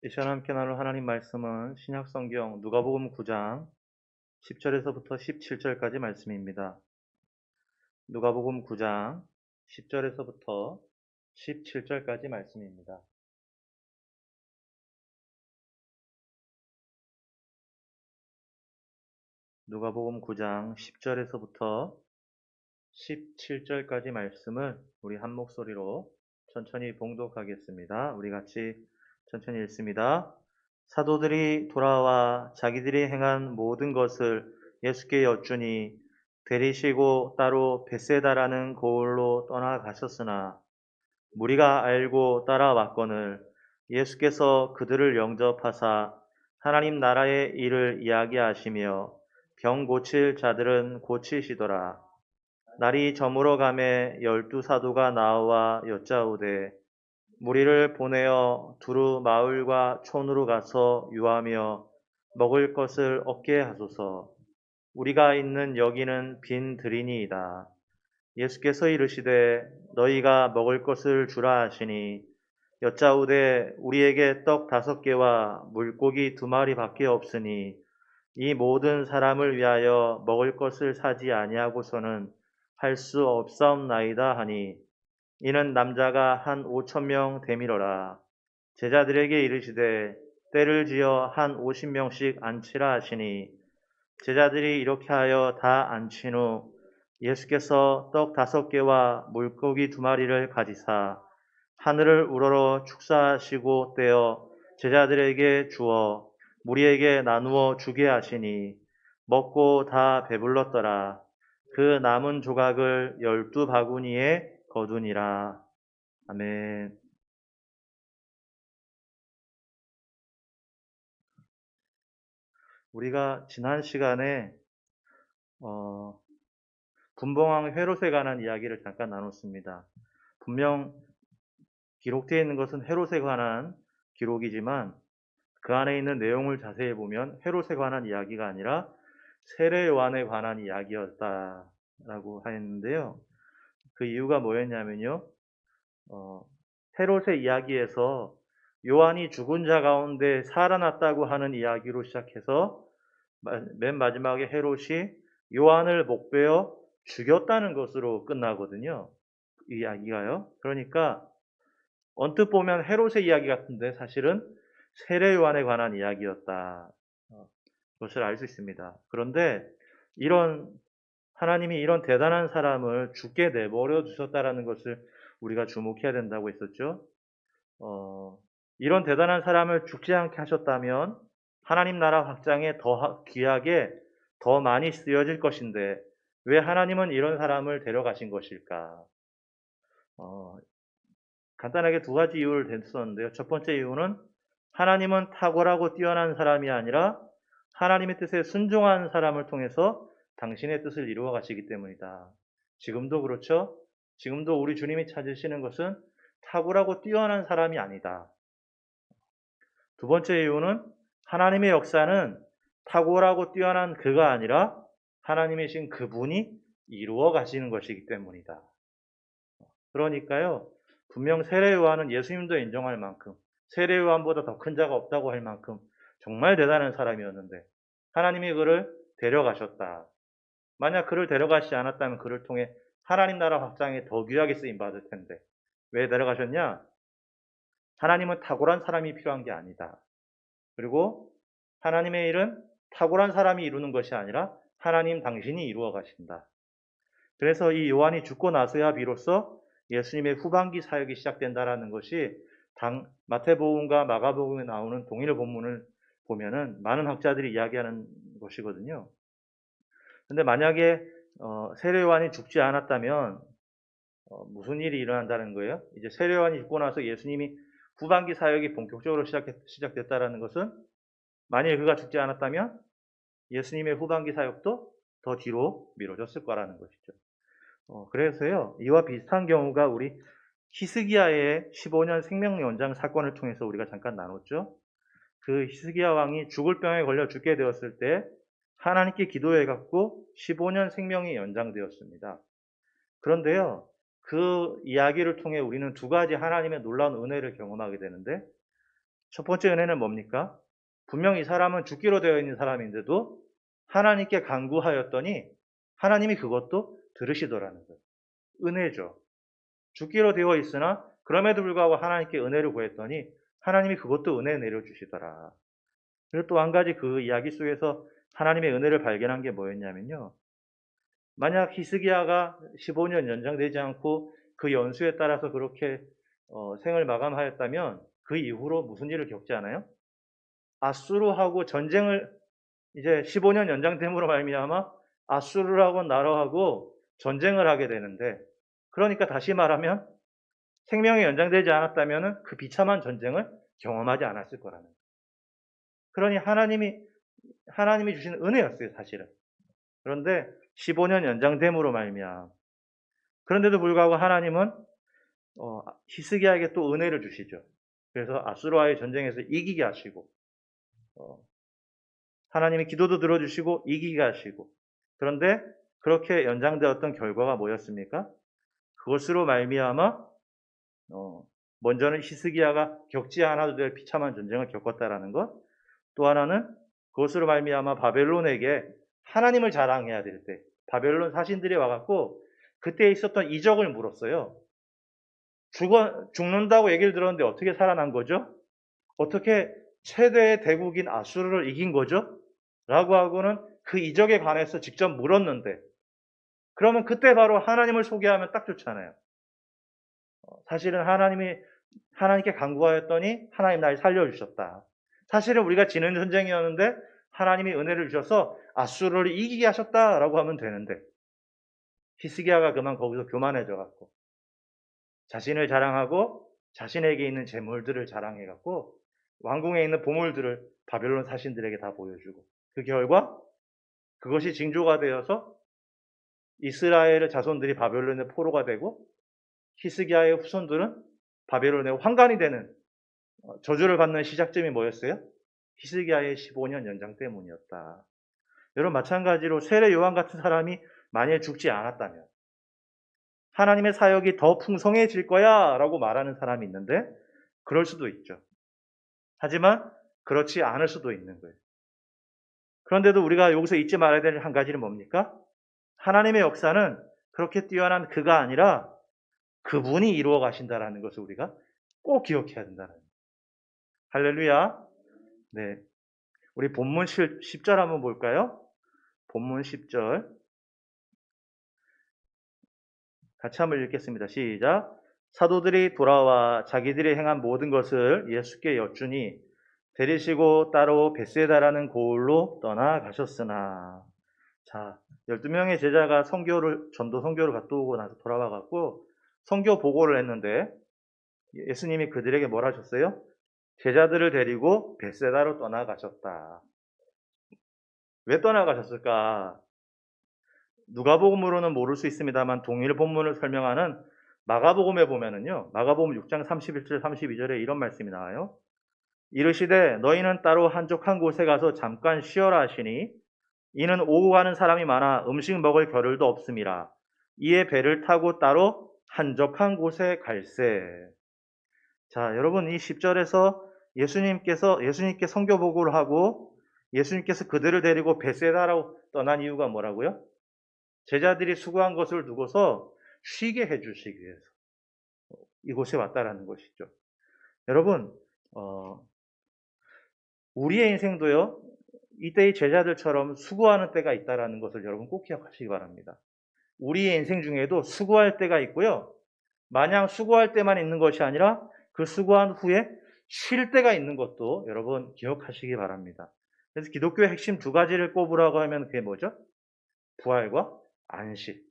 이 시간 함께 나눌 하나님 말씀은 신약성경 누가복음 9장 10절에서부터 17절까지 말씀입니다. 누가복음 9장 10절에서부터 17절까지 말씀입니다. 누가복음 9장 10절에서부터 17절까지 말씀을 우리 한 목소리로 천천히 봉독하겠습니다. 우리 같이 천천히 읽습니다. 사도들이 돌아와 자기들이 행한 모든 것을 예수께 여쭈니 데리시고 따로 벳세다라는 고을로 떠나가셨으나 무리가 알고 따라왔거늘 예수께서 그들을 영접하사 하나님 나라의 일을 이야기하시며 병 고칠 자들은 고치시더라. 날이 저물어 가매 12사도가 나와 여짜오되 무리를 보내어 두루 마을과 촌으로 가서 유하며 먹을 것을 얻게 하소서. 우리가 있는 여기는 빈 들이니이다. 예수께서 이르시되 너희가 먹을 것을 주라 하시니 여짜오되 우리에게 떡 5개와 물고기 2마리밖에 없으니 이 모든 사람을 위하여 먹을 것을 사지 아니하고서는 할 수 없사옵나이다 하니 이는 남자가 한 5,000명 되밀어라. 제자들에게 이르시되 때를 지어 한 50명씩 앉히라 하시니 제자들이 이렇게 하여 다 앉힌 후 예수께서 떡 5개와 물고기 2마리를 가지사 하늘을 우러러 축사하시고 떼어 제자들에게 주어 무리에게 나누어 주게 하시니 먹고 다 배불렀더라. 그 남은 조각을 12바구니에 거두니라. 아멘. 우리가 지난 시간에 어, 분봉왕 헤롯에 관한 이야기를 잠깐 나눴습니다. 분명 기록되어 있는 것은 헤롯에 관한 기록이지만 그 안에 있는 내용을 자세히 보면 헤롯에 관한 이야기가 아니라 세례 요한에 관한 이야기였다라고 하였는데요. 그 이유가 뭐였냐면요. 헤롯의 이야기에서 요한이 죽은 자 가운데 살아났다고 하는 이야기로 시작해서 맨 마지막에 헤롯이 요한을 목베어 죽였다는 것으로 끝나거든요. 이 이야기가요. 그러니까 언뜻 보면 헤롯의 이야기 같은데 사실은 세례 요한에 관한 이야기였다. 것을 알 수 있습니다. 그런데 이런 하나님이 이런 대단한 사람을 죽게 내버려 두셨다라는 것을 우리가 주목해야 된다고 했었죠. 이런 대단한 사람을 죽지 않게 하셨다면 하나님 나라 확장에 더 귀하게 더 많이 쓰여질 것인데 왜 하나님은 이런 사람을 데려가신 것일까? 간단하게 2가지 이유를 댔었는데요. 첫 번째 이유는 하나님은 탁월하고 뛰어난 사람이 아니라 하나님의 뜻에 순종한 사람을 통해서 당신의 뜻을 이루어 가시기 때문이다. 지금도 그렇죠? 지금도 우리 주님이 찾으시는 것은 탁월하고 뛰어난 사람이 아니다. 2번째 이유는 하나님의 역사는 탁월하고 뛰어난 그가 아니라 하나님이신 그분이 이루어 가시는 것이기 때문이다. 그러니까요. 분명 세례 요한은 예수님도 인정할 만큼 세례 요한보다 더 큰 자가 없다고 할 만큼 정말 대단한 사람이었는데 하나님이 그를 데려가셨다. 만약 그를 데려가시지 않았다면 그를 통해 하나님 나라 확장에 더 귀하게 쓰임 받을 텐데 왜 데려가셨냐? 하나님은 탁월한 사람이 필요한 게 아니다. 그리고 하나님의 일은 탁월한 사람이 이루는 것이 아니라 하나님 당신이 이루어 가신다. 그래서 이 요한이 죽고 나서야 비로소 예수님의 후반기 사역이 시작된다라는 것이 마태복음과 마가복음에 나오는 동일 본문을 보면은 많은 학자들이 이야기하는 것이거든요. 근데 만약에 세례 요한이 죽지 않았다면 무슨 일이 일어난다는 거예요? 이제 세례 요한이 죽고 나서 예수님이 후반기 사역이 본격적으로 시작됐다라는 것은 만일 그가 죽지 않았다면 예수님의 후반기 사역도 더 뒤로 미뤄졌을 거라는 것이죠. 그래서요, 이와 비슷한 경우가 우리 히스기야의 15년 생명 연장 사건을 통해서 우리가 잠깐 나눴죠. 그 히스기야 왕이 죽을 병에 걸려 죽게 되었을 때 하나님께 기도해 갖고 15년 생명이 연장되었습니다. 그런데요, 그 이야기를 통해 우리는 2가지 하나님의 놀라운 은혜를 경험하게 되는데 첫 번째 은혜는 뭡니까? 분명 이 사람은 죽기로 되어 있는 사람인데도 하나님께 간구하였더니 하나님이 그것도 들으시더라는 거예요. 은혜죠. 죽기로 되어 있으나 그럼에도 불구하고 하나님께 은혜를 구했더니 하나님이 그것도 은혜 내려주시더라. 그리고 또 한 가지 그 이야기 속에서 하나님의 은혜를 발견한 게 뭐였냐면요. 만약 히스기야가 15년 연장되지 않고 그 연수에 따라서 그렇게 생을 마감하였다면 그 이후로 무슨 일을 겪지 않아요? 아수르하고 전쟁을 이제 15년 연장됨으로 말미암아 아수르하고 나라하고 전쟁을 하게 되는데, 그러니까 다시 말하면 생명이 연장되지 않았다면 그 비참한 전쟁을 경험하지 않았을 거라는 거예요. 그러니 하나님이 주신 은혜였어요, 사실은. 그런데 15년 연장됨으로 말미암아, 그런데도 불구하고 하나님은 히스기야에게 또 은혜를 주시죠. 그래서 아수르와의 전쟁에서 이기게 하시고, 하나님이 기도도 들어주시고 이기게 하시고, 그런데 그렇게 연장되었던 결과가 뭐였습니까? 그것으로 말미암아 먼저는 히스기야가 겪지 않아도 될 비참한 전쟁을 겪었다라는 것, 또 하나는 그것으로 말미암아 바벨론에게 하나님을 자랑해야 될 때 바벨론 사신들이 와갖고 그때 있었던 이적을 물었어요. 죽는다고 얘기를 들었는데 어떻게 살아난 거죠? 어떻게 최대의 대국인 아수르를 이긴 거죠? 라고 하고는 그 이적에 관해서 직접 물었는데, 그러면 그때 바로 하나님을 소개하면 딱 좋잖아요. 사실은 하나님께 간구하였더니 하나님 날 살려주셨다. 사실은 우리가 지는 전쟁이었는데 하나님이 은혜를 주셔서 아수르를 이기게 하셨다라고 하면 되는데, 히스기야가 그만 거기서 교만해져 갖고 자신을 자랑하고 자신에게 있는 재물들을 자랑해 갖고 왕궁에 있는 보물들을 바벨론 사신들에게 다 보여주고, 그 결과 그것이 징조가 되어서 이스라엘의 자손들이 바벨론의 포로가 되고 히스기야의 후손들은 바벨론의 환관이 되는 저주를 받는 시작점이 뭐였어요? 히스기야의 15년 연장 때문이었다. 여러분, 마찬가지로 세례 요한 같은 사람이 만일 죽지 않았다면 하나님의 사역이 더 풍성해질 거야 라고 말하는 사람이 있는데, 그럴 수도 있죠. 하지만 그렇지 않을 수도 있는 거예요. 그런데도 우리가 여기서 잊지 말아야 될 한 가지는 뭡니까? 하나님의 역사는 그렇게 뛰어난 그가 아니라 그분이 이루어 가신다라는 것을 우리가 꼭 기억해야 된다는 거예요. 할렐루야. 네. 우리 본문 10절 한번 볼까요? 본문 10절. 같이 한번 읽겠습니다. 시작. 사도들이 돌아와 자기들이 행한 모든 것을 예수께 여쭈니 데리시고 따로 벳세다라는 고을로 떠나가셨으나. 자, 12명의 제자가 전도 선교를 갔다 오고 나서 돌아와 갖고 선교 보고를 했는데 예수님이 그들에게 뭘 하셨어요? 제자들을 데리고 벳세다로 떠나가셨다. 왜 떠나가셨을까? 누가복음으로는 모를 수 있습니다만 동일 본문을 설명하는 마가복음에 보면은요, 마가복음 6장 31절 32절에 이런 말씀이 나와요. 이르시되 너희는 따로 한적한 곳에 가서 잠깐 쉬어라 하시니 이는 오고 가는 사람이 많아 음식 먹을 겨를도 없음이라. 이에 배를 타고 따로 한적한 곳에 갈세. 자, 여러분, 이 10절에서 예수님께 선교 보고를 하고 예수님께서 그들을 데리고 벳세다로 떠난 이유가 뭐라고요? 제자들이 수고한 것을 두고서 쉬게 해주시기 위해서 이곳에 왔다라는 것이죠. 여러분, 우리의 인생도요, 이때의 제자들처럼 수고하는 때가 있다라는 것을 여러분 꼭 기억하시기 바랍니다. 우리의 인생 중에도 수고할 때가 있고요, 마냥 수고할 때만 있는 것이 아니라 그 수고한 후에 쉴 때가 있는 것도 여러분 기억하시기 바랍니다. 그래서 기독교의 핵심 두 가지를 꼽으라고 하면 그게 뭐죠? 부활과 안식.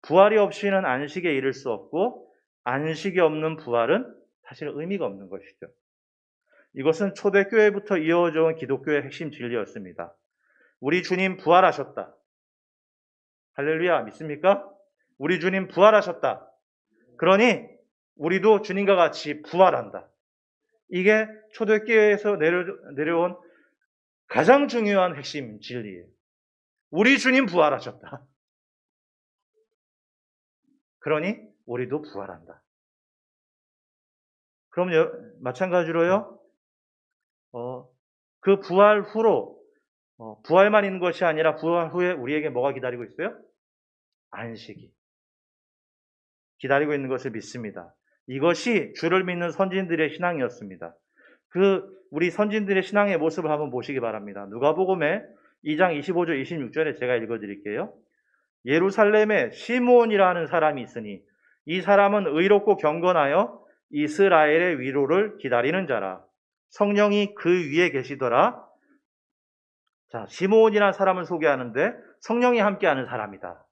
부활이 없이는 안식에 이를 수 없고 안식이 없는 부활은 사실 의미가 없는 것이죠. 이것은 초대교회부터 이어져 온 기독교의 핵심 진리였습니다. 우리 주님 부활하셨다. 할렐루야, 믿습니까? 우리 주님 부활하셨다. 그러니 우리도 주님과 같이 부활한다. 이게 초대교회에서 내려온 가장 중요한 핵심 진리예요. 우리 주님 부활하셨다. 그러니 우리도 부활한다. 그럼 마찬가지로요. 그 부활 후로 부활만 있는 것이 아니라 부활 후에 우리에게 뭐가 기다리고 있어요? 안식이 기다리고 있는 것을 믿습니다. 이것이 주를 믿는 선진들의 신앙이었습니다. 우리 선진들의 신앙의 모습을 한번 보시기 바랍니다. 누가복음에 2장 25절 26절에 제가 읽어드릴게요. 예루살렘에 시므온이라는 사람이 있으니 이 사람은 의롭고 경건하여 이스라엘의 위로를 기다리는 자라. 성령이 그 위에 계시더라. 자, 시므온이라는 사람을 소개하는데 성령이 함께하는 사람이다.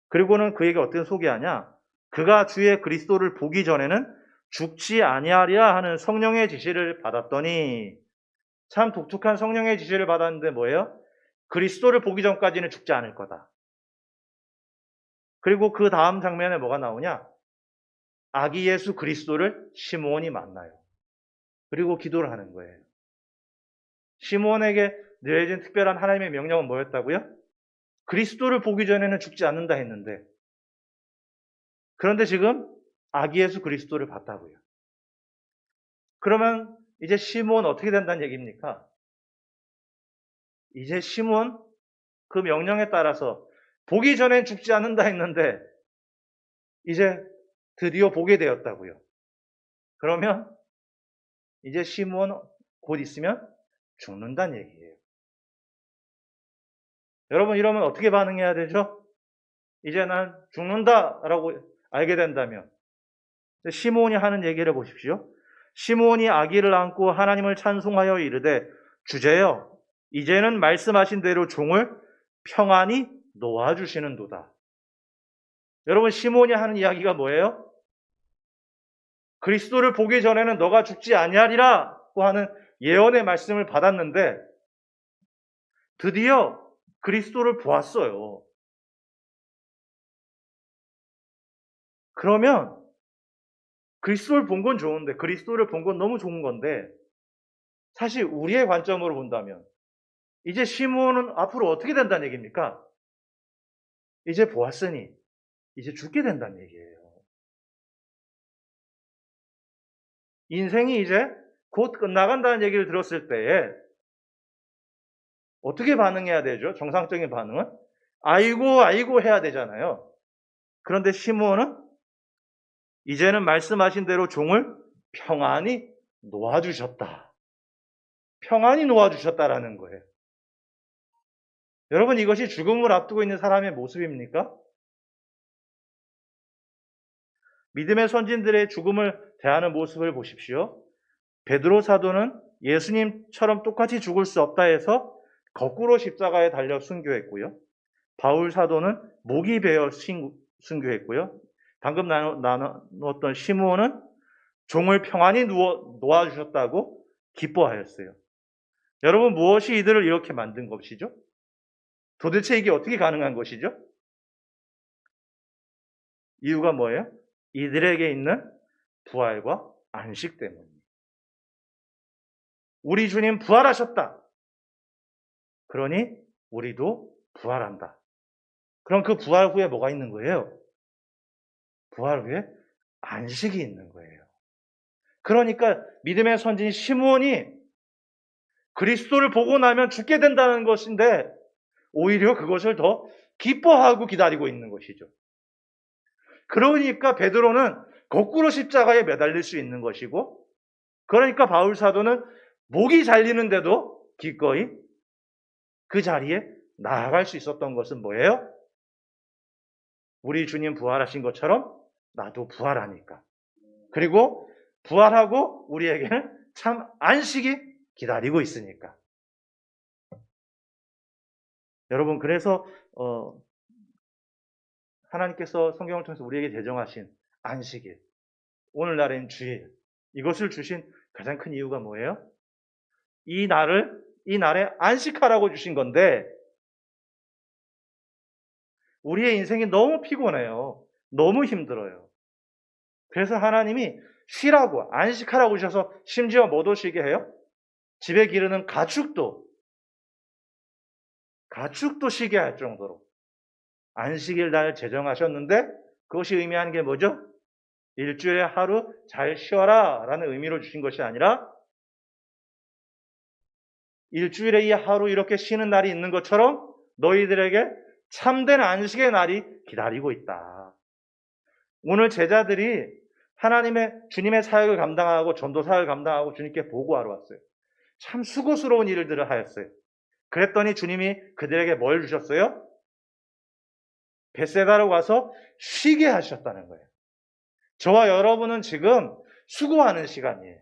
그리고는 그에게 어떻게 소개하냐? 그가 주의 그리스도를 보기 전에는 죽지 아니하리라 하는 성령의 지시를 받았더니, 참 독특한 성령의 지시를 받았는데 뭐예요? 그리스도를 보기 전까지는 죽지 않을 거다. 그리고 그 다음 장면에 뭐가 나오냐? 아기 예수 그리스도를 시므온이 만나요. 그리고 기도를 하는 거예요. 시므온에게 내려진 특별한 하나님의 명령은 뭐였다고요? 그리스도를 보기 전에는 죽지 않는다 했는데, 그런데 지금 아기 예수 그리스도를 봤다고요. 그러면 이제 시므온 어떻게 된다는 얘기입니까? 이제 시므온 그 명령에 따라서 보기 전엔 죽지 않는다 했는데 이제 드디어 보게 되었다고요. 그러면 이제 시므온 곧 있으면 죽는다는 얘기예요. 여러분, 이러면 어떻게 반응해야 되죠? 이제 난 죽는다라고 알게 된다면 시므온이 하는 얘기를 보십시오. 시므온이 아기를 안고 하나님을 찬송하여 이르되 주제여 이제는 말씀하신 대로 종을 평안히 놓아주시는도다. 여러분, 시므온이 하는 이야기가 뭐예요? 그리스도를 보기 전에는 너가 죽지 아니하리라고 하는 예언의 말씀을 받았는데 드디어 그리스도를 보았어요. 그러면 그리스도를 본 건 좋은데, 그리스도를 본 건 너무 좋은 건데, 사실 우리의 관점으로 본다면 이제 시므온은 앞으로 어떻게 된다는 얘기입니까? 이제 보았으니 이제 죽게 된다는 얘기예요. 인생이 이제 곧 끝나간다는 얘기를 들었을 때에 어떻게 반응해야 되죠? 정상적인 반응은 아이고 아이고 해야 되잖아요. 그런데 시므온은 이제는 말씀하신 대로 종을 평안히 놓아주셨다. 평안히 놓아주셨다라는 거예요. 여러분, 이것이 죽음을 앞두고 있는 사람의 모습입니까? 믿음의 선진들의 죽음을 대하는 모습을 보십시오. 베드로 사도는 예수님처럼 똑같이 죽을 수 없다 해서 거꾸로 십자가에 달려 순교했고요. 바울 사도는 목이 베어 순교했고요. 방금 나눴던 시므온은 종을 평안히 놓아주셨다고 기뻐하였어요. 여러분, 무엇이 이들을 이렇게 만든 것이죠? 도대체 이게 어떻게 가능한 것이죠? 이유가 뭐예요? 이들에게 있는 부활과 안식 때문입니다. 우리 주님 부활하셨다. 그러니 우리도 부활한다. 그럼 그 부활 후에 뭐가 있는 거예요? 부활 후에 안식이 있는 거예요. 그러니까 믿음의 선진 시므온이 그리스도를 보고 나면 죽게 된다는 것인데 오히려 그것을 더 기뻐하고 기다리고 있는 것이죠. 그러니까 베드로는 거꾸로 십자가에 매달릴 수 있는 것이고, 그러니까 바울 사도는 목이 잘리는데도 기꺼이 그 자리에 나아갈 수 있었던 것은 뭐예요? 우리 주님 부활하신 것처럼 나도 부활하니까. 그리고 부활하고 우리에게는 참 안식이 기다리고 있으니까. 여러분, 그래서 하나님께서 성경을 통해서 우리에게 제정하신 안식일, 오늘날엔 주일, 이것을 주신 가장 큰 이유가 뭐예요? 이 날에 안식하라고 주신 건데, 우리의 인생이 너무 피곤해요. 너무 힘들어요. 그래서 하나님이 쉬라고, 안식하라고 주셔서 심지어 못 오시게 해요? 집에 기르는 가축도 쉬게 할 정도로 안식일 날 제정하셨는데, 그것이 의미하는 게 뭐죠? 일주일에 하루 잘 쉬어라 라는 의미로 주신 것이 아니라 일주일에 이 하루 이렇게 쉬는 날이 있는 것처럼 너희들에게 참된 안식의 날이 기다리고 있다. 오늘 제자들이 주님의 사역을 감당하고 전도 사역을 감당하고 주님께 보고하러 왔어요. 참 수고스러운 일들을 하였어요. 그랬더니 주님이 그들에게 뭘 주셨어요? 벳세다로 가서 쉬게 하셨다는 거예요. 저와 여러분은 지금 수고하는 시간이에요.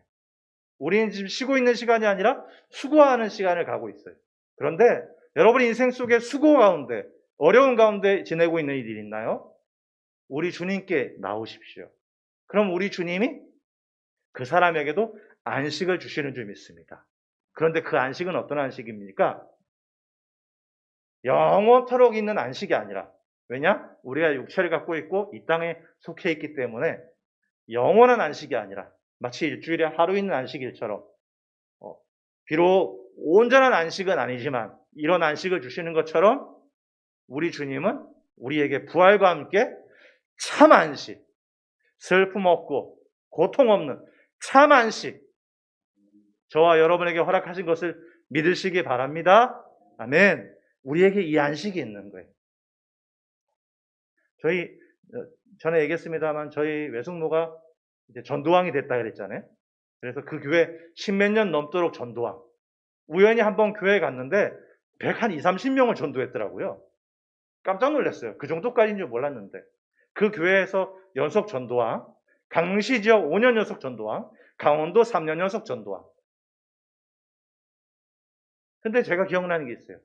우리는 지금 쉬고 있는 시간이 아니라 수고하는 시간을 가고 있어요. 그런데 여러분 인생 속에 수고 가운데, 어려운 가운데 지내고 있는 일이 있나요? 우리 주님께 나오십시오. 그럼 우리 주님이 그 사람에게도 안식을 주시는 줄 믿습니다. 그런데 그 안식은 어떤 안식입니까? 영원토록 있는 안식이 아니라, 왜냐? 우리가 육체를 갖고 있고 이 땅에 속해 있기 때문에 영원한 안식이 아니라 마치 일주일에 하루 있는 안식일처럼 비록 온전한 안식은 아니지만 이런 안식을 주시는 것처럼 우리 주님은 우리에게 부활과 함께 참 안식, 슬픔 없고 고통 없는 참 안식, 저와 여러분에게 허락하신 것을 믿으시기 바랍니다. 아멘. 우리에게 이 안식이 있는 거예요. 전에 얘기했습니다만 저희 외숙모가 이제 전도왕이 됐다 그랬잖아요. 그래서 그 교회 십몇 년 넘도록 전도왕. 우연히 한번 교회에 갔는데 120, 30명을 전도했더라고요. 깜짝 놀랐어요. 그 정도까지인 줄 몰랐는데. 그 교회에서 연속 전도왕, 강릉시 지역 5년 연속 전도왕, 강원도 3년 연속 전도왕. 근데 제가 기억나는 게 있어요.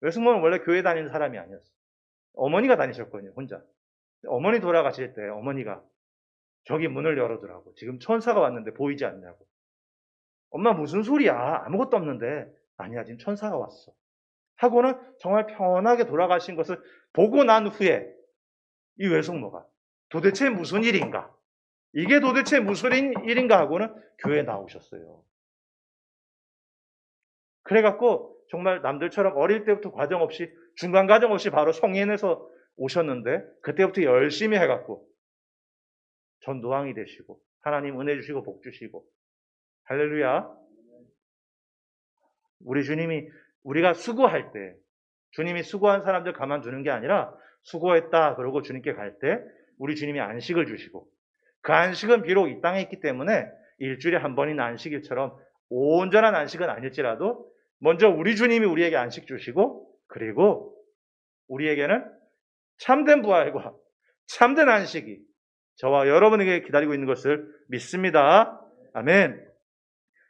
외숙모는 원래 교회 다니는 사람이 아니었어요. 어머니가 다니셨거든요, 혼자. 어머니 돌아가실 때 어머니가 저기 문을 열어두라고. 지금 천사가 왔는데 보이지 않냐고. 엄마 무슨 소리야? 아무것도 없는데. 아니야, 지금 천사가 왔어. 하고는 정말 편하게 돌아가신 것을 보고 난 후에 이 외숙모가 도대체 무슨 일인가? 이게 도대체 무슨 일인가 하고는 교회에 나오셨어요. 그래갖고 정말 남들처럼 어릴 때부터 과정 없이, 중간 과정 없이 바로 성인에서 오셨는데 그때부터 열심히 해갖고 전도왕이 되시고 하나님 은혜 주시고 복 주시고, 할렐루야. 우리 주님이 우리가 수고할 때, 주님이 수고한 사람들 가만두는 게 아니라 수고했다 그러고 주님께 갈 때 우리 주님이 안식을 주시고, 그 안식은 비록 이 땅에 있기 때문에 일주일에 한 번인 안식일처럼 온전한 안식은 아닐지라도 먼저 우리 주님이 우리에게 안식 주시고, 그리고 우리에게는 참된 부활과 참된 안식이 저와 여러분에게 기다리고 있는 것을 믿습니다. 아멘.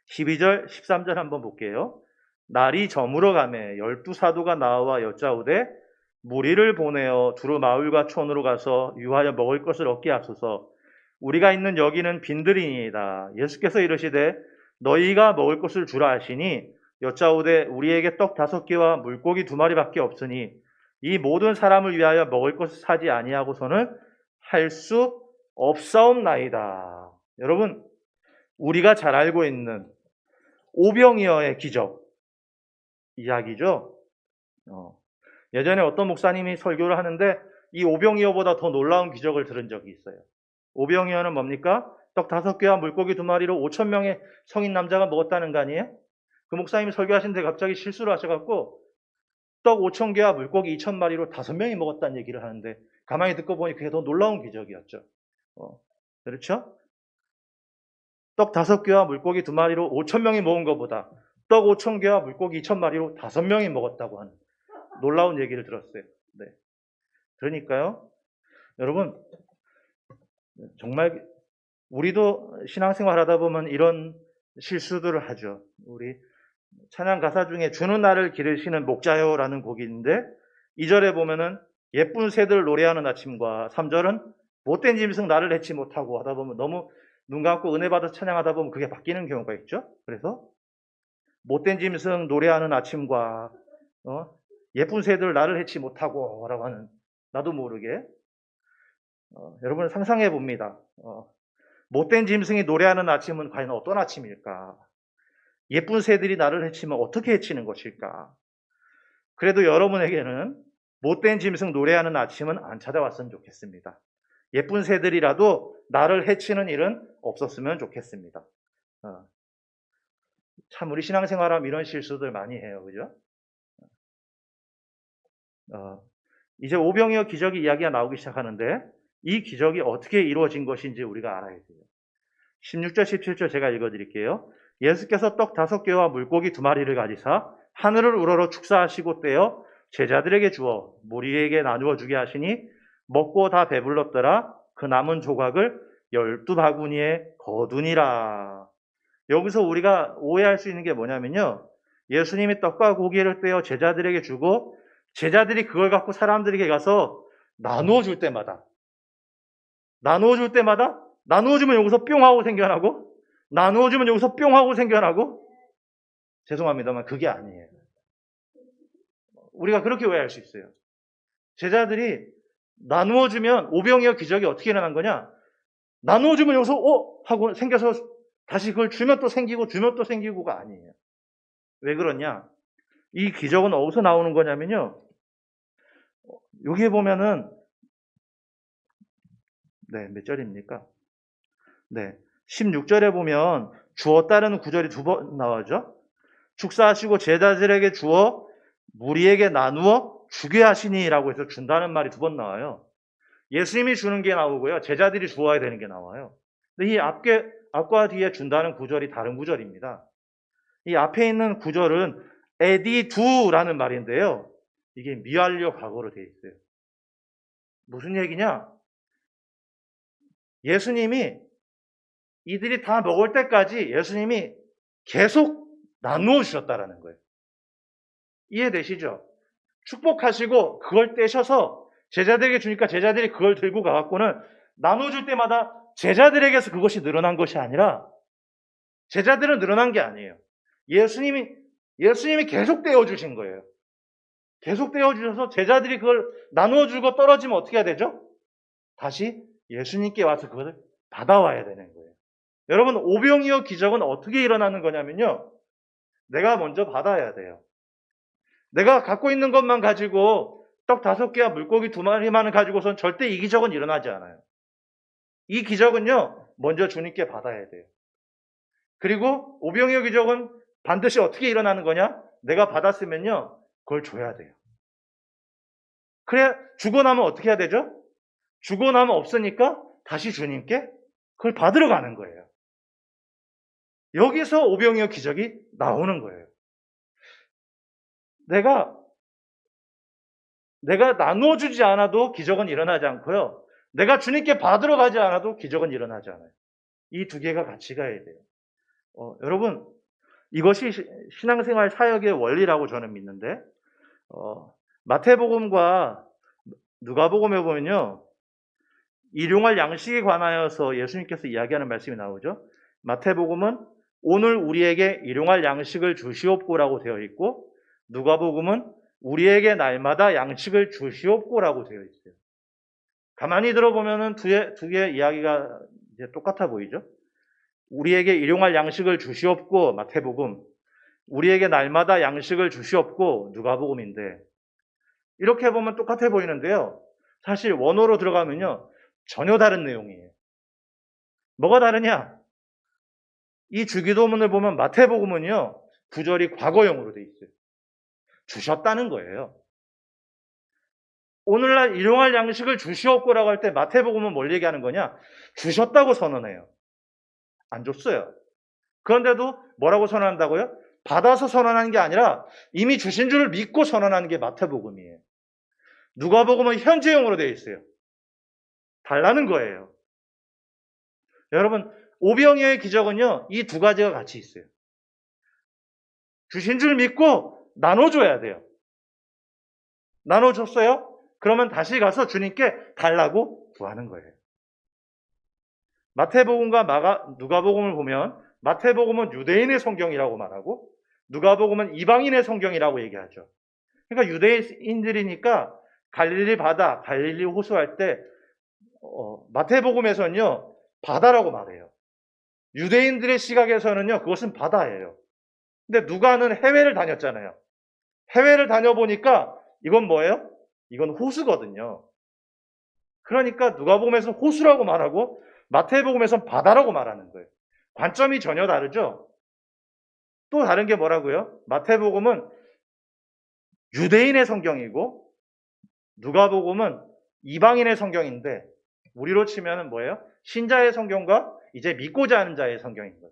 12절, 13절 한번 볼게요. 날이 저물어 가매 12사도가 나와 여짜오되 무리를 보내어 두루 마을과 촌으로 가서 유하여 먹을 것을 얻게 하소서. 우리가 있는 여기는 빈들이니이다. 예수께서 이르시되 너희가 먹을 것을 주라 하시니 여짜오되 우리에게 떡 5개와 물고기 2마리밖에 없으니 이 모든 사람을 위하여 먹을 것을 사지 아니하고서는 할 수 없사옵나이다. 여러분, 우리가 잘 알고 있는 오병이어의 기적 이야기죠. 예전에 어떤 목사님이 설교를 하는데 이 오병이어보다 더 놀라운 기적을 들은 적이 있어요. 오병이어는 뭡니까? 떡 5개와 물고기 2마리로 5,000명의 성인 남자가 먹었다는 거 아니에요? 그 목사님이 설교하시는데 갑자기 실수를 하셔갖고 떡 5,000개와 물고기 2,000마리로 5명이 먹었다는 얘기를 하는데, 가만히 듣고 보니 그게 더 놀라운 기적이었죠. 그렇죠? 떡 5개와 물고기 2마리로 5,000명이 먹은 것보다 떡 5,000개와 물고기 2,000마리로 5명이 먹었다고 하는 놀라운 얘기를 들었어요. 네. 그러니까요, 여러분, 정말 우리도 신앙생활 하다 보면 이런 실수들을 하죠. 우리 찬양 가사 중에 주는 나를 기르시는 목자요라는 곡이 있는데 2절에 보면은 예쁜 새들 노래하는 아침과 3절은 못된 짐승 나를 해치 못하고 하다 보면 너무 눈 감고 은혜 받아 찬양하다 보면 그게 바뀌는 경우가 있죠. 그래서 못된 짐승 노래하는 아침과 예쁜 새들 나를 해치 못하고 라고 하는, 나도 모르게 여러분 상상해 봅니다. 못된 짐승이 노래하는 아침은 과연 어떤 아침일까? 예쁜 새들이 나를 해치면 어떻게 해치는 것일까? 그래도 여러분에게는 못된 짐승 노래하는 아침은 안 찾아왔으면 좋겠습니다. 예쁜 새들이라도 나를 해치는 일은 없었으면 좋겠습니다. 참 우리 신앙생활하면 이런 실수들 많이 해요. 그죠? 이제 오병이어 기적의 이야기가 나오기 시작하는데 이 기적이 어떻게 이루어진 것인지 우리가 알아야 돼요. 16절, 17절 제가 읽어드릴게요. 예수께서 떡 5개와 물고기 2마리를 가지사 하늘을 우러러 축사하시고 떼어 제자들에게 주어 무리에게 나누어 주게 하시니 먹고 다 배불렀더라. 그 남은 조각을 12바구니에 거두니라. 여기서 우리가 오해할 수 있는 게 뭐냐면요. 예수님이 떡과 고기를 떼어 제자들에게 주고 제자들이 그걸 갖고 사람들에게 가서 나누어 줄 때마다 나누어주면 여기서 뿅 하고 생겨나고 나누어주면 여기서 뿅 하고 생겨나고 죄송합니다만 그게 아니에요. 우리가 그렇게 오해할 수 있어요. 제자들이 나누어주면 오병이어 기적이 어떻게 일어난 거냐? 나누어주면 여기서 하고 생겨서 다시 그걸 주면 또 생기고 주면 또 생기고가 아니에요. 왜 그러냐? 이 기적은 어디서 나오는 거냐면요. 여기에 보면은 몇 절입니까? 16절에 보면 주었다는 구절이 2번 나오죠. 축사하시고 제자들에게 주어 무리에게 나누어 주게 하시니라고 해서 준다는 말이 2번 나와요. 예수님이 주는 게 나오고요. 제자들이 주어야 되는 게 나와요. 근데 이 앞과 뒤에 준다는 구절이 다른 구절입니다. 이 앞에 있는 구절은 에디두라는 말인데요. 이게 미완료 과거로 되어 있어요. 무슨 얘기냐? 예수님이 이들이 다 먹을 때까지 예수님이 계속 나누어 주셨다라는 거예요. 이해되시죠? 축복하시고 그걸 떼셔서 제자들에게 주니까 제자들이 그걸 들고 가갖고는 나눠줄 때마다 제자들에게서 그것이 늘어난 것이 아니라 제자들은 늘어난 게 아니에요. 예수님이 계속 떼어주신 거예요. 계속 떼어주셔서 제자들이 그걸 나누어주고 떨어지면 어떻게 해야 되죠? 다시 예수님께 와서 그것을 받아와야 되는 거예요. 여러분, 오병이어 기적은 어떻게 일어나는 거냐면요. 내가 먼저 받아야 돼요. 내가 갖고 있는 것만 가지고 떡 5개와 물고기 2마리만 가지고선 절대 이 기적은 일어나지 않아요. 이 기적은요, 먼저 주님께 받아야 돼요. 그리고 오병이어 기적은 반드시 어떻게 일어나는 거냐? 내가 받았으면요, 그걸 줘야 돼요. 그래, 주고 나면 어떻게 해야 되죠? 주고 나면 없으니까 다시 주님께 그걸 받으러 가는 거예요. 여기서 오병이어 기적이 나오는 거예요. 내가 나누어주지 않아도 기적은 일어나지 않고요. 내가 주님께 받으러 가지 않아도 기적은 일어나지 않아요. 이 두 개가 같이 가야 돼요. 여러분, 이것이 신앙생활 사역의 원리라고 저는 믿는데, 마태복음과 누가복음에 보면요, 일용할 양식에 관하여서 예수님께서 이야기하는 말씀이 나오죠. 마태복음은 오늘 우리에게 일용할 양식을 주시옵고라고 되어 있고, 누가복음은 우리에게 날마다 양식을 주시옵고라고 되어 있어요. 가만히 들어보면은 두 개의 이야기가 이제 똑같아 보이죠? 우리에게 일용할 양식을 주시옵고 마태복음, 우리에게 날마다 양식을 주시옵고 누가복음인데 이렇게 보면 똑같아 보이는데요. 사실 원어로 들어가면요. 전혀 다른 내용이에요. 뭐가 다르냐? 이 주기도문을 보면 마태복음은요. 구절이 과거형으로 돼 있어요. 주셨다는 거예요. 오늘날 일용할 양식을 주시옵고라고 할 때 마태복음은 뭘 얘기하는 거냐? 주셨다고 선언해요. 안 줬어요. 그런데도 뭐라고 선언한다고요? 받아서 선언하는 게 아니라 이미 주신 줄을 믿고 선언하는 게 마태복음이에요. 누가복음은 현재형으로 되어 있어요. 달라는 거예요. 여러분, 오병이어의 기적은요, 이 두 가지가 같이 있어요. 주신 줄 믿고 나눠줘야 돼요. 나눠줬어요? 그러면 다시 가서 주님께 달라고 구하는 거예요. 마태복음과 누가복음을 보면 마태복음은 유대인의 성경이라고 말하고 누가복음은 이방인의 성경이라고 얘기하죠. 그러니까 유대인들이니까 갈릴리 바다, 갈릴리 호수할 때 마태복음에서는요 바다라고 말해요. 유대인들의 시각에서는요 그것은 바다예요. 근데 누가는 해외를 다녔잖아요. 해외를 다녀보니까 이건 뭐예요? 이건 호수거든요. 그러니까 누가복음에서는 호수라고 말하고 마태복음에서는 바다라고 말하는 거예요. 관점이 전혀 다르죠. 또 다른 게 뭐라고요? 마태복음은 유대인의 성경이고 누가복음은 이방인의 성경인데 우리로 치면은 뭐예요? 신자의 성경과 이제 믿고자 하는 자의 성경인 거예요.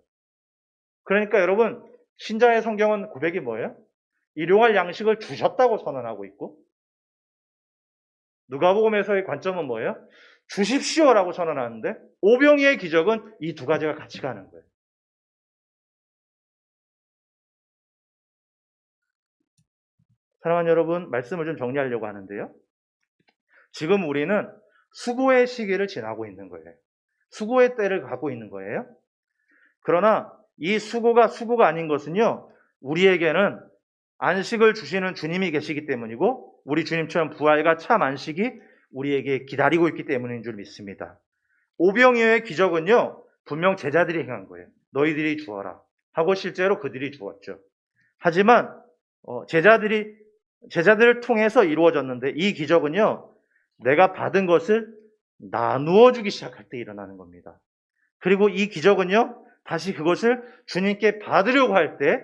그러니까 여러분, 신자의 성경은 고백이 뭐예요? 일용할 양식을 주셨다고 선언하고 있고 누가복음에서의 관점은 뭐예요? 주십시오라고 선언하는데 오병이의 기적은 이 두 가지가 같이 가는 거예요. 사랑하는 여러분, 말씀을 좀 정리하려고 하는데요. 지금 우리는 수고의 시기를 지나고 있는 거예요. 수고의 때를 가고 있는 거예요. 그러나 이 수고가 아닌 것은요, 우리에게는 안식을 주시는 주님이 계시기 때문이고 우리 주님처럼 부활과 참 안식이 우리에게 기다리고 있기 때문인 줄 믿습니다. 오병이어의 기적은요, 분명 제자들이 행한 거예요. 너희들이 주어라 하고 실제로 그들이 주었죠. 하지만 제자들을 통해서 이루어졌는데 이 기적은요, 내가 받은 것을 나누어 주기 시작할 때 일어나는 겁니다. 그리고 이 기적은요, 다시 그것을 주님께 받으려고 할 때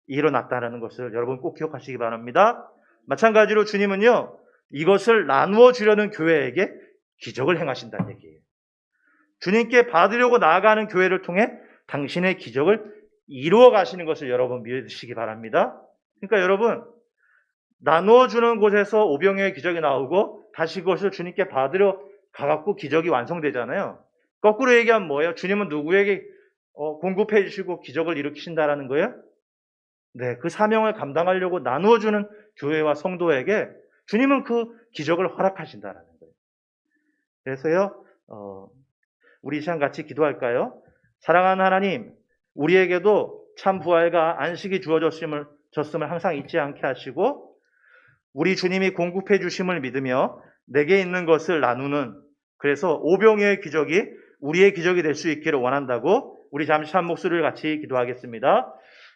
일어났다는 것을 여러분 꼭 기억하시기 바랍니다. 마찬가지로 주님은요, 이것을 나누어 주려는 교회에게 기적을 행하신다는 얘기예요. 주님께 받으려고 나아가는 교회를 통해 당신의 기적을 이루어 가시는 것을 여러분 믿으시기 바랍니다. 그러니까 여러분, 나누어 주는 곳에서 오병이어의 기적이 나오고 다시 그것을 주님께 받으려 가갖고 기적이 완성되잖아요. 거꾸로 얘기하면 뭐예요? 주님은 누구에게 공급해 주시고 기적을 일으키신다라는 거예요? 네, 그 사명을 감당하려고 나누어 주는 교회와 성도에게 주님은 그 기적을 허락하신다라는 거예요. 그래서요, 우리 이 시간 같이 기도할까요? 사랑하는 하나님, 우리에게도 참 부활과 안식이 주어졌음을 항상 잊지 않게 하시고 우리 주님이 공급해 주심을 믿으며 내게 있는 것을 나누는, 그래서 오병이어의 기적이 우리의 기적이 될 수 있기를 원한다고 우리 잠시 한 목소리를 같이 기도하겠습니다.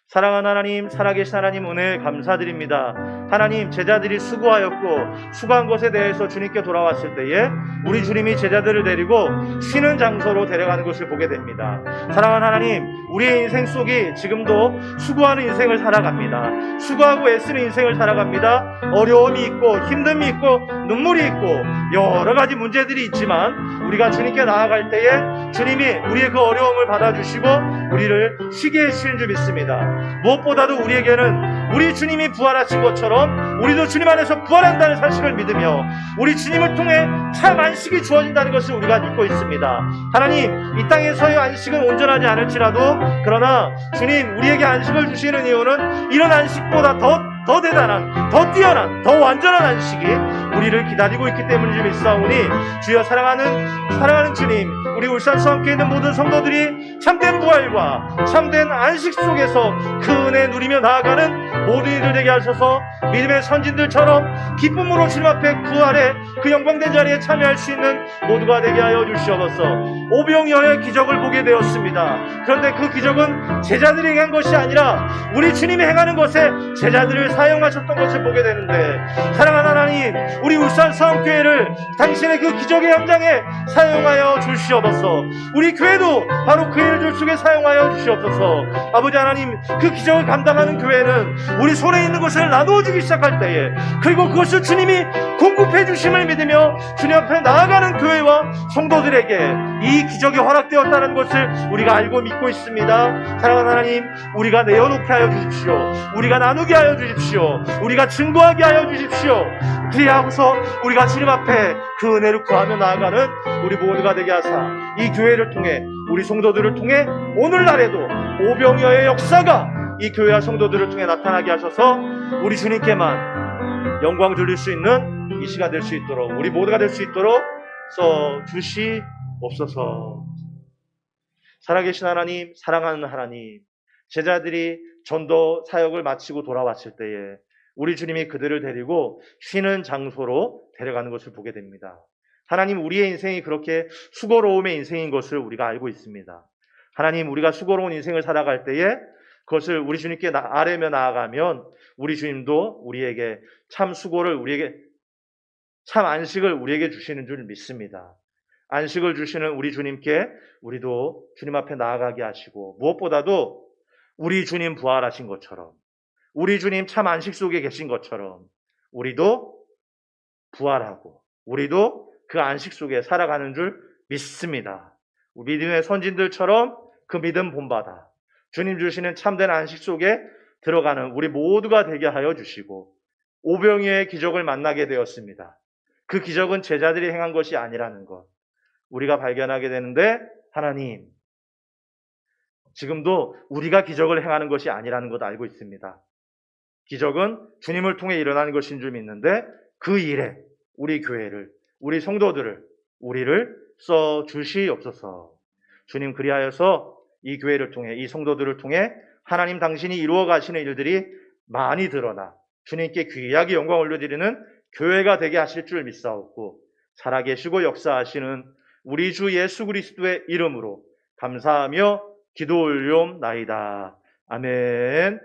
사랑하는 하나님, 살아계신 하나님 은혜 감사드립니다. 하나님, 제자들이 수고하였고 수고한 것에 대해서 주님께 돌아왔을 때에 우리 주님이 제자들을 데리고 쉬는 장소로 데려가는 것을 보게 됩니다. 사랑하는 하나님, 우리의 인생 속이 지금도 수고하는 인생을 살아갑니다. 수고하고 애쓰는 인생을 살아갑니다. 어려움이 있고 힘듦이 있고 눈물이 있고 여러 가지 문제들이 있지만 우리가 주님께 나아갈 때에 주님이 우리의 그 어려움을 받아주시고 우리를 쉬게 해주시는 줄 믿습니다. 무엇보다도 우리에게는 우리 주님이 부활하신 것처럼 우리도 주님 안에서 부활한다는 사실을 믿으며 우리 주님을 통해 참 안식이 주어진다는 것을 우리가 믿고 있습니다. 하나님, 이 땅에서의 안식은 온전하지 않을지라도 그러나 주님, 우리에게 안식을 주시는 이유는 이런 안식보다 더 대단한, 더 뛰어난, 더 완전한 안식이 우리를 기다리고 있기 때문인 줄 믿사오니 주여, 사랑하는 주님, 우리 울산서 함께 있는 모든 성도들이 참된 부활과 참된 안식 속에서 그 은혜 누리며 나아가는 모든 이들 되게 하셔서 믿음의 선진들처럼 기쁨으로 주님 앞에 부활의 그 영광된 자리에 참여할 수 있는 모두가 되게 하여 주시옵소서. 오병이어의 기적을 보게 되었습니다. 그런데 그 기적은 제자들이 행한 것이 아니라 우리 주님이 행하는 것에 제자들을 사용하셨던 것을 보게 되는데, 사랑하는 하나님, 우리 울산 서원교회를 당신의 그 기적의 현장에 사용하여 주시옵소서. 우리 교회도 바로 그 일들 속에 사용하여 주시옵소서. 아버지 하나님, 그 기적을 감당하는 교회는 우리 손에 있는 것을 나누어 주기 시작할 때에, 그리고 그것을 주님이 공급해 주심을 믿으며 주님 앞에 나아가는 교회와 성도들에게 이 기적이 허락되었다는 것을 우리가 알고 믿고 있습니다. 사랑하는 하나님, 우리가 내어놓게 하여 주십시오. 우리가 나누게 하여 주십시오. 우리가 증거하게 하여 주십시오. 그리하고서 우리가 주님 앞에 그 은혜를 구하며 나아가는 우리 모두가 되게 하사 이 교회를 통해, 우리 성도들을 통해 오늘날에도 오병이어의 역사가 이 교회와 성도들을 통해 나타나게 하셔서 우리 주님께만 영광 돌릴 수 있는 이 시간 될 수 있도록, 우리 모두가 될 수 있도록 써 주시옵소서. 살아계신 하나님, 사랑하는 하나님, 제자들이 전도 사역을 마치고 돌아왔을 때에 우리 주님이 그들을 데리고 쉬는 장소로 데려가는 것을 보게 됩니다. 하나님, 우리의 인생이 그렇게 수고로움의 인생인 것을 우리가 알고 있습니다. 하나님, 우리가 수고로운 인생을 살아갈 때에 그것을 우리 주님께 아뢰며 나아가면 우리 주님도 우리에게 참 수고를, 우리에게 참 안식을 우리에게 주시는 줄 믿습니다. 안식을 주시는 우리 주님께 우리도 주님 앞에 나아가게 하시고, 무엇보다도 우리 주님 부활하신 것처럼, 우리 주님 참 안식 속에 계신 것처럼 우리도 부활하고 우리도 그 안식 속에 살아가는 줄 믿습니다. 믿음의 선진들처럼 그 믿음 본받아 주님 주시는 참된 안식 속에 들어가는 우리 모두가 되게 하여 주시고, 오병이어의 기적을 만나게 되었습니다. 그 기적은 제자들이 행한 것이 아니라는 것 우리가 발견하게 되는데, 하나님 지금도 우리가 기적을 행하는 것이 아니라는 것 알고 있습니다. 기적은 주님을 통해 일어나는 것인 줄 믿는데, 그 일에 우리 교회를, 우리 성도들을, 우리를 써주시옵소서. 주님, 그리하여서 이 교회를 통해, 이 성도들을 통해 하나님 당신이 이루어 가시는 일들이 많이 드러나 주님께 귀하게 영광을 올려드리는 교회가 되게 하실 줄 믿사옵고, 살아계시고 역사하시는 우리 주 예수 그리스도의 이름으로 감사하며 기도 올려옵나이다. 아멘.